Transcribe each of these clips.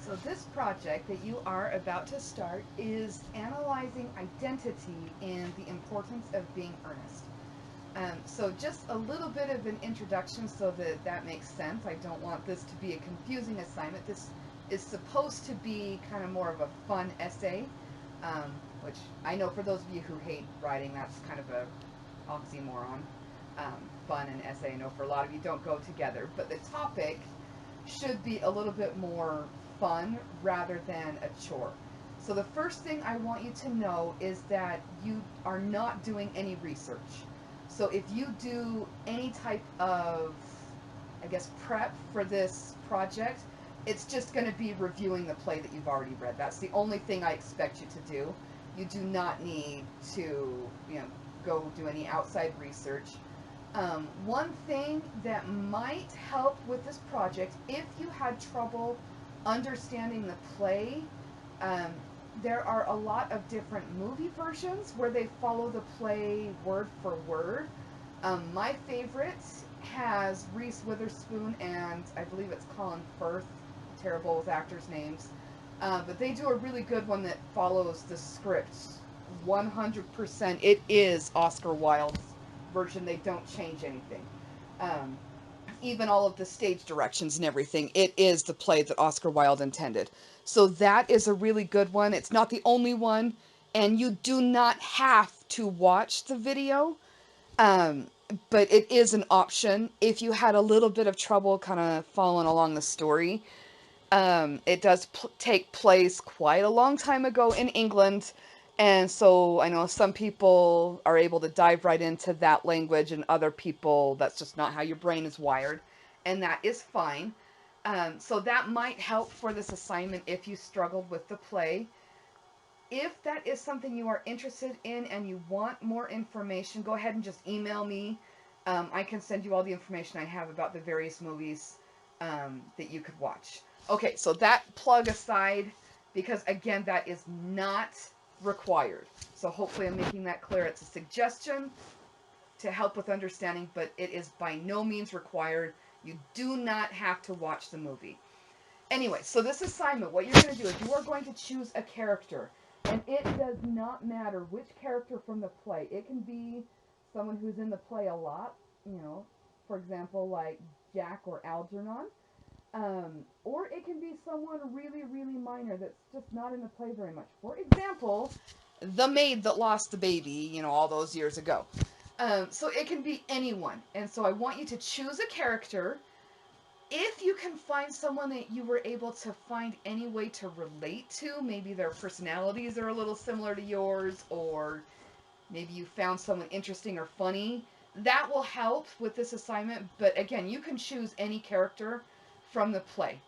So this project that you are about to start is analyzing identity and the importance of being earnest. So just a little bit of an introduction so that that makes sense. I don't want this to be a confusing assignment. This is supposed to be kind of more of a fun essay, um, which I know for those of you who hate writing, that's kind of a oxymoron. Fun and essay, I know for a lot of you don't go together, but the topic should be a little bit more fun rather than a chore. So the first thing I want you to know is that you are not doing any research. So if you do any type of, I guess, prep for this project, it's just going to be reviewing the play that you've already read. That's the only thing I expect you to do. You do not need to, go do any outside research. One thing that might help with this project, if you had trouble understanding the play, um, there are a lot of different movie versions where they follow the play word for word. My favorite has Reese Witherspoon and I believe it's Colin Firth. Terrible with actors' names. But they do a really good one that follows the script 100%. It is Oscar Wilde's version. They don't change anything. Um, Even all of the stage directions and everything, it is the play that Oscar Wilde intended. So that is a really good one. It's not the only one, and you do not have to watch the video, um, but it is an option if you had a little bit of trouble kind of following along the story. It does take place quite a long time ago in England, and so I know some people are able to dive right into that language, and other people, that's just not how your brain is wired, and that is fine. So that might help for this assignment if you struggled with the play. If that is something you are interested in and you want more information, go ahead and just email me. I can send you all the information I have about the various movies that you could watch. Okay, so that plug aside, because again, that is not required. So hopefully I'm making that clear. It's a suggestion to help with understanding, but it is by no means required. You do not have to watch the movie. Anyway, so this assignment, what you're going to do is you are going to choose a character. And it does not matter which character from the play. It can be someone who's in the play a lot, for example, like Jack or Algernon. Or it can be someone really, really minor that's just not in the play very much. For example, the maid that lost the baby, all those years ago. So it can be anyone. And so I want you to choose a character. If you can find someone that you were able to find any way to relate to, maybe their personalities are a little similar to yours, or maybe you found someone interesting or funny, that will help with this assignment. But again, you can choose any character from the play.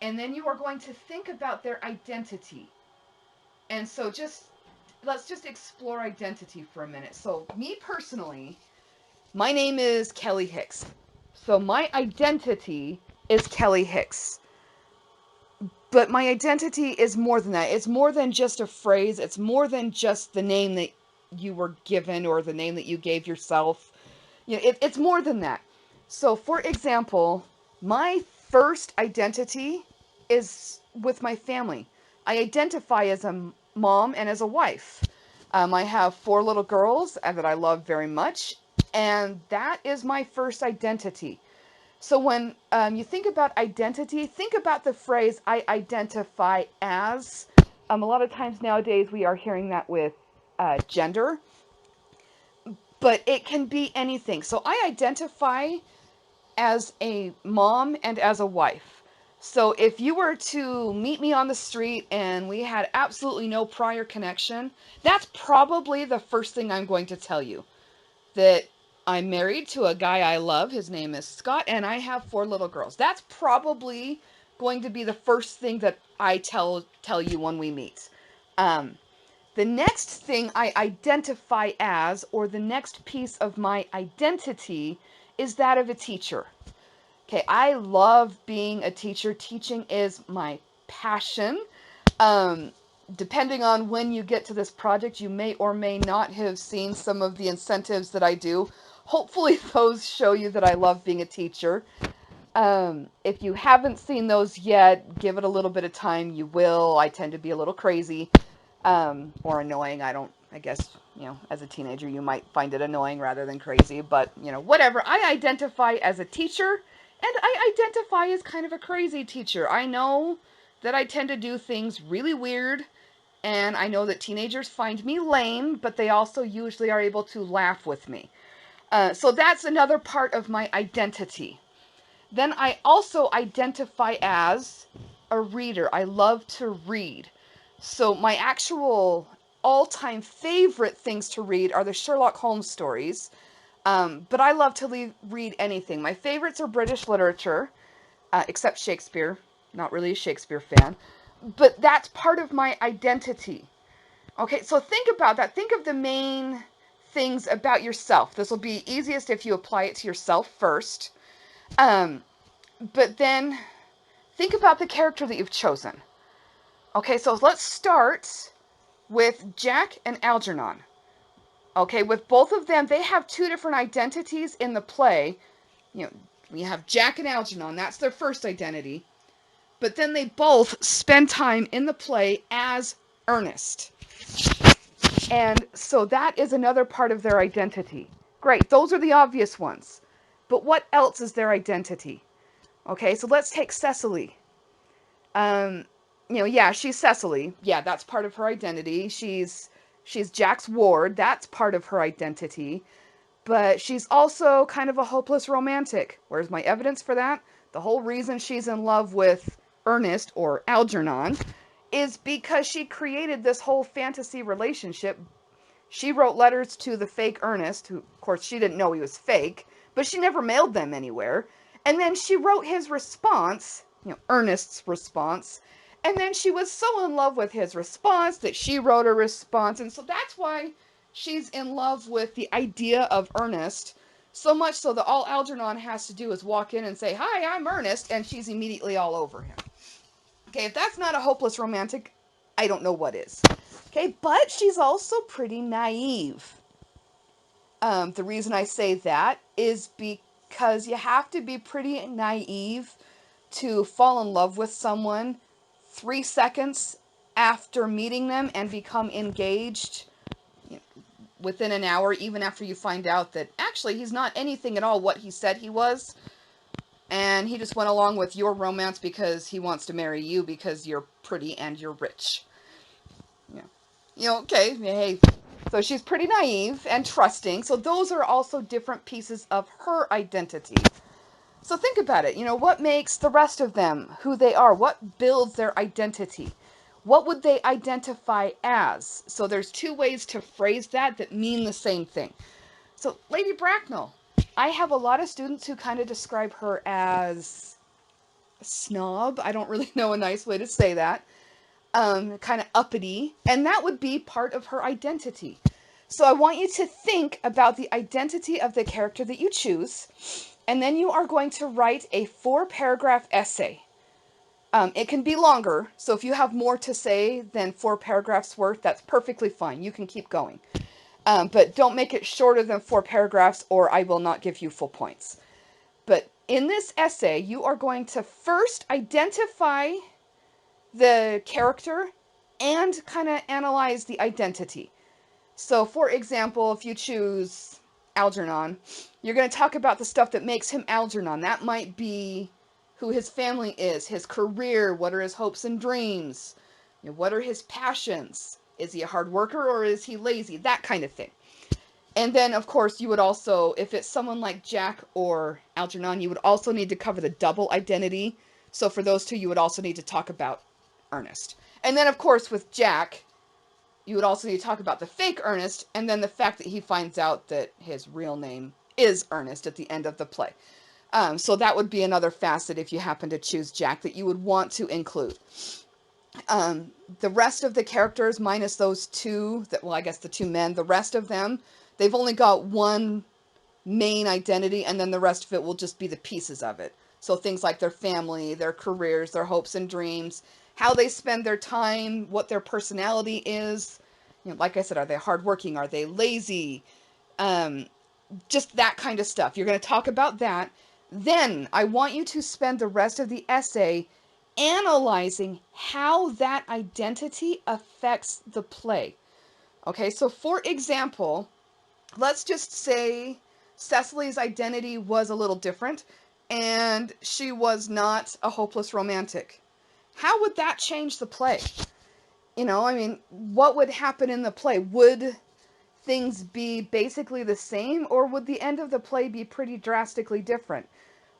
And then you are going to think about their identity. And so let's just explore identity for a minute. So me personally, my name is Kelly Hicks. So my identity is Kelly Hicks. But my identity is more than that. It's more than just a phrase. It's more than just the name that you were given or the name that you gave yourself. It's more than that. So, for example, my first identity is with my family. I identify as a mom and as a wife. I have 4 little girls that I love very much, and that is my first identity. So when you think about identity, think about the phrase "I identify as." A lot of times nowadays we are hearing that with gender, but it can be anything. So I identify as a mom and as a wife. So if you were to meet me on the street and we had absolutely no prior connection, that's probably the first thing I'm going to tell you. That I'm married to a guy I love. His name is Scott, and I have 4 little girls. That's probably going to be the first thing that I tell you when we meet. The next thing I identify as, or the next piece of my identity, is that of a teacher. Okay, I love being a teacher. Teaching is my passion. Depending on when you get to this project, you may or may not have seen some of the incentives that I do. Hopefully those show you that I love being a teacher. If you haven't seen those yet, give it a little bit of time. You will. I tend to be a little crazy, or annoying. I guess, as a teenager, you might find it annoying rather than crazy, but, whatever. I identify as a teacher, and I identify as kind of a crazy teacher. I know that I tend to do things really weird, and I know that teenagers find me lame, but they also usually are able to laugh with me. So that's another part of my identity. Then I also identify as a reader. I love to read. So my actual all-time favorite things to read are the Sherlock Holmes stories. But I love to read anything. My favorites are British literature, except Shakespeare. Not really a Shakespeare fan. But that's part of my identity. Okay, so think about that. Think of the main things about yourself. This will be easiest if you apply it to yourself first. But then think about the character that you've chosen. Okay, so let's start with Jack and Algernon. Okay, with both of them, they have two different identities in the play. We have Jack and Algernon, that's their first identity. But then they both spend time in the play as Ernest. And so that is another part of their identity. Great, those are the obvious ones. But what else is their identity? Okay, so let's take Cecily. She's Cecily. Yeah, that's part of her identity. She's Jack's ward. That's part of her identity. But she's also kind of a hopeless romantic. Where's my evidence for that? The whole reason she's in love with Ernest, or Algernon, is because she created this whole fantasy relationship. She wrote letters to the fake Ernest, who, of course, she didn't know he was fake, but she never mailed them anywhere. And then she wrote his response, Ernest's response, and then she was so in love with his response that she wrote a response. And so that's why she's in love with the idea of Ernest, so much so that all Algernon has to do is walk in and say, "Hi, I'm Ernest," and she's immediately all over him. Okay, if that's not a hopeless romantic, I don't know what is. Okay, but she's also pretty naive. The reason I say that is because you have to be pretty naive to fall in love with someone 3 seconds after meeting them and become engaged within an hour, even after you find out that actually he's not anything at all what he said he was. And he just went along with your romance because he wants to marry you because you're pretty and you're rich. Okay, hey. So she's pretty naive and trusting. So those are also different pieces of her identity. So think about it. What makes the rest of them who they are? What builds their identity? What would they identify as? So there's two ways to phrase that mean the same thing. So Lady Bracknell, I have a lot of students who kind of describe her as a snob. I don't really know a nice way to say that. Kind of uppity, and that would be part of her identity. So I want you to think about the identity of the character that you choose, and then you are going to write a 4-paragraph essay. It can be longer, so if you have more to say than 4 paragraphs worth, that's perfectly fine. You can keep going. But don't make it shorter than 4 paragraphs or I will not give you full points. But in this essay, you are going to first identify the character and kind of analyze the identity. So, for example, if you choose Algernon, you're going to talk about the stuff that makes him Algernon. That might be who his family is, his career, what are his hopes and dreams, what are his passions, is he a hard worker or is he lazy, that kind of thing. And then, of course, you would also, if it's someone like Jack or Algernon, you would also need to cover the double identity. So for those two, you would also need to talk about Ernest. And then, of course, with Jack, you would also need to talk about the fake Ernest, and then the fact that he finds out that his real name is Ernest at the end of the play. So that would be another facet if you happen to choose Jack that you would want to include. The rest of the characters, minus those two, I guess the two men, the rest of them, they've only got one main identity, and then the rest of it will just be the pieces of it. So things like their family, their careers, their hopes and dreams, how they spend their time, what their personality is. Like I said, are they hardworking? Are they lazy? Just that kind of stuff. You're going to talk about that. Then I want you to spend the rest of the essay analyzing how that identity affects the play. Okay, so for example, let's just say Cecily's identity was a little different and she was not a hopeless romantic. How would that change the play? I mean, what would happen in the play? Would things be basically the same, or would the end of the play be pretty drastically different?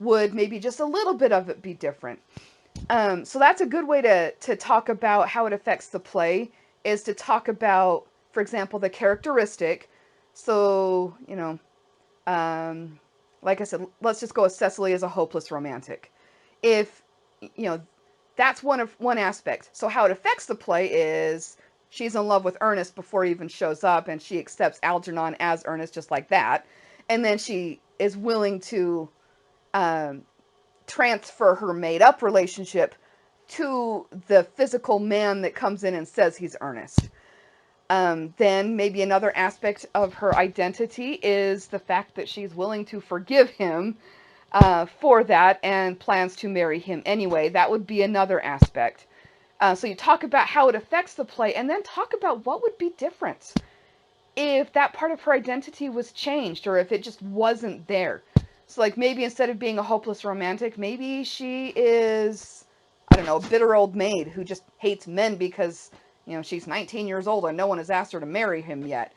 Would maybe just a little bit of it be different? So that's a good way to talk about how it affects the play, is to talk about, for example, the characteristic. So, like I said, let's just go with Cecily as a hopeless romantic. If, that's one aspect. So how it affects the play is she's in love with Ernest before he even shows up, and she accepts Algernon as Ernest just like that. And then she is willing to transfer her made-up relationship to the physical man that comes in and says he's Ernest. Then maybe another aspect of her identity is the fact that she's willing to forgive him for that and plans to marry him anyway. That would be another aspect. So you talk about how it affects the play, and then talk about what would be different if that part of her identity was changed, or if it just wasn't there. So like maybe instead of being a hopeless romantic, maybe she is, I don't know, a bitter old maid who just hates men because, she's 19 years old and no one has asked her to marry him yet.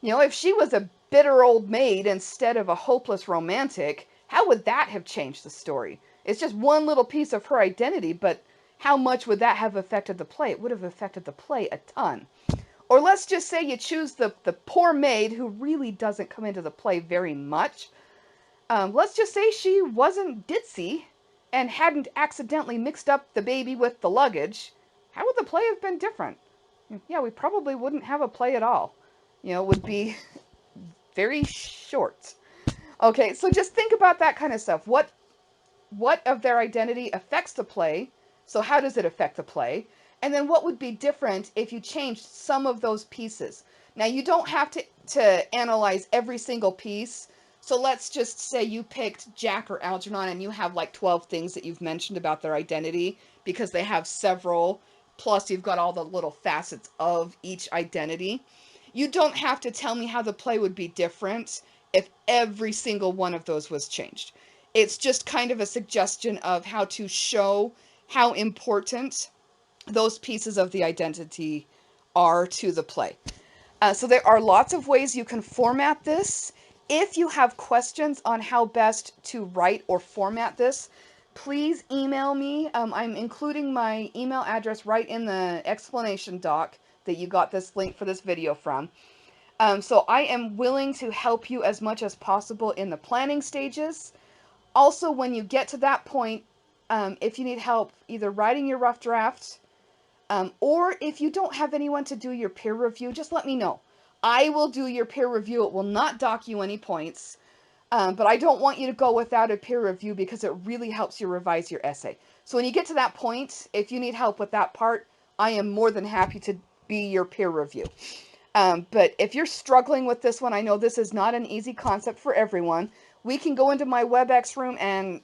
If she was a bitter old maid instead of a hopeless romantic, how would that have changed the story? It's just one little piece of her identity, but how much would that have affected the play? It would have affected the play a ton. Or let's just say you choose the poor maid who really doesn't come into the play very much. Let's just say she wasn't ditzy and hadn't accidentally mixed up the baby with the luggage. How would the play have been different? Yeah, we probably wouldn't have a play at all. It would be very short. Okay, so just think about that kind of stuff. What of their identity affects the play? So how does it affect the play? And then what would be different if you changed some of those pieces? Now, you don't have to analyze every single piece. So let's just say you picked Jack or Algernon and you have like 12 things that you've mentioned about their identity because they have several, plus you've got all the little facets of each identity. You don't have to tell me how the play would be different if every single one of those was changed. It's just kind of a suggestion of how to show how important those pieces of the identity are to the play. So there are lots of ways you can format this. If you have questions on how best to write or format this, please email me. I'm including my email address right in the explanation doc that you got this link for this video from. So I am willing to help you as much as possible in the planning stages. Also, when you get to that point, if you need help either writing your rough draft, or if you don't have anyone to do your peer review, just let me know. I will do your peer review. It will not dock you any points, but I don't want you to go without a peer review because it really helps you revise your essay. So when you get to that point, if you need help with that part, I am more than happy to be your peer review. But if you're struggling with this one, I know this is not an easy concept for everyone. We can go into my WebEx room and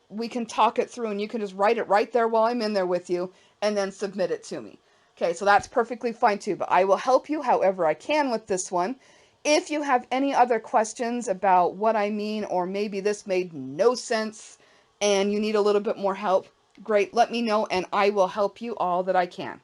we can talk it through, and you can just write it right there while I'm in there with you and then submit it to me. Okay, so that's perfectly fine too, but I will help you however I can with this one. If you have any other questions about what I mean, or maybe this made no sense and you need a little bit more help, great, let me know and I will help you all that I can.